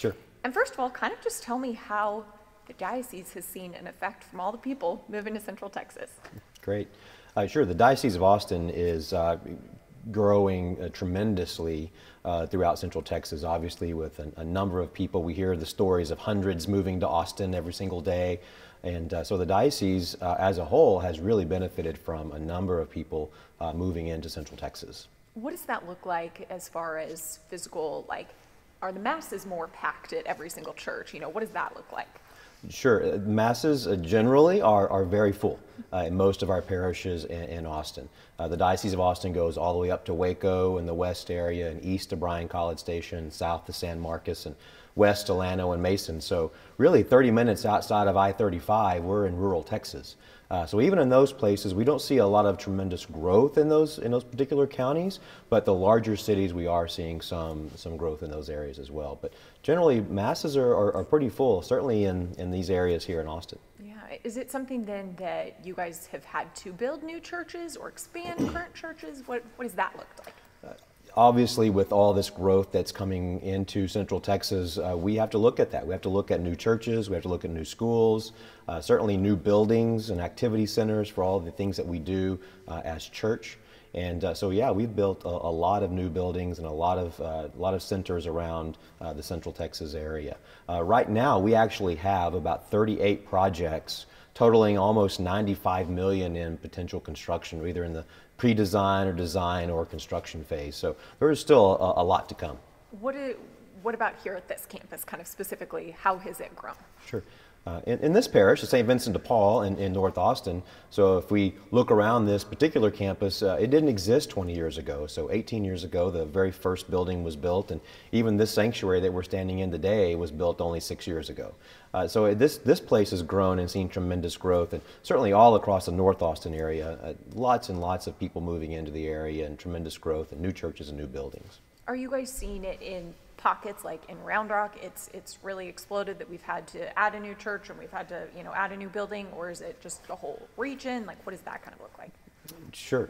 Sure. And first of all, kind of just tell me how the diocese has seen an effect from all the people moving to Central Texas. Great. Sure. The Diocese of Austin is growing tremendously throughout Central Texas, obviously, with a number of people. We hear the stories of hundreds moving to Austin every single day. And so the diocese as a whole has really benefited from a number of people moving into Central Texas. What does that look like as far as physical, like, are the masses more packed at every single church? What does that look like? Sure. Masses generally are very full in most of our parishes in Austin. The Diocese of Austin goes all the way up to Waco in the west area and east to Bryan College Station, south to San Marcos, and west to Llano and Mason. So really 30 minutes outside of I-35, we're in rural Texas. So even in those places, we don't see a lot of tremendous growth in those particular counties, but the larger cities, we are seeing some growth in those areas as well. But generally, masses are pretty full, certainly in these areas here in Austin. Yeah. Is it something then that you guys have had to build new churches or expand current churches? What does that look like? Obviously, with all this growth that's coming into Central Texas, we have to look at that. We have to look at new churches, we have to look at new schools, certainly new buildings and activity centers for all the things that we do as church. And so, yeah, we've built a lot of new buildings and a lot of centers around the Central Texas area. Right now, we actually have about 38 projects totaling almost 95 million in potential construction, either in the pre-design or design or construction phase. So there is still a lot to come. What about here at this campus, kind of specifically, how has it grown? Sure. In this parish, St. Vincent de Paul in North Austin, so if we look around this particular campus, it didn't exist 20 years ago. So 18 years ago, the very first building was built, and even this sanctuary that we're standing in today was built only 6 years ago. So this place has grown and seen tremendous growth, and certainly all across the North Austin area, lots and lots of people moving into the area and tremendous growth and new churches and new buildings. Are you guys seeing it in pockets like in Round Rock? It's really exploded that we've had to add a new church and we've had to add a new building, or is it just the whole region? Like, what does that kind of look like? Sure.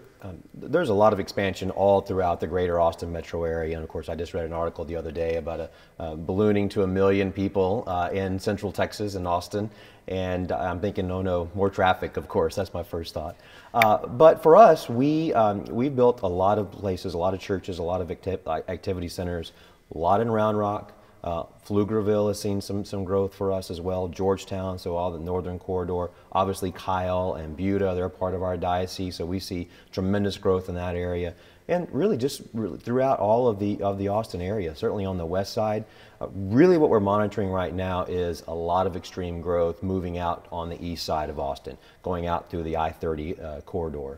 There's a lot of expansion all throughout the greater Austin metro area. And of course, I just read an article the other day about ballooning to 1 million people in Central Texas and Austin. And I'm thinking, no, more traffic, of course. That's my first thought. But for us, we've built a lot of places, a lot of churches, a lot of activity centers, a lot in Round Rock. Pflugerville has seen some growth for us as well. Georgetown, so all the northern corridor. Obviously Kyle and Buda, they're part of our diocese, so we see tremendous growth in that area. And really just throughout all of the Austin area, certainly on the west side. Really what we're monitoring right now is a lot of extreme growth moving out on the east side of Austin, going out through the I-30 corridor.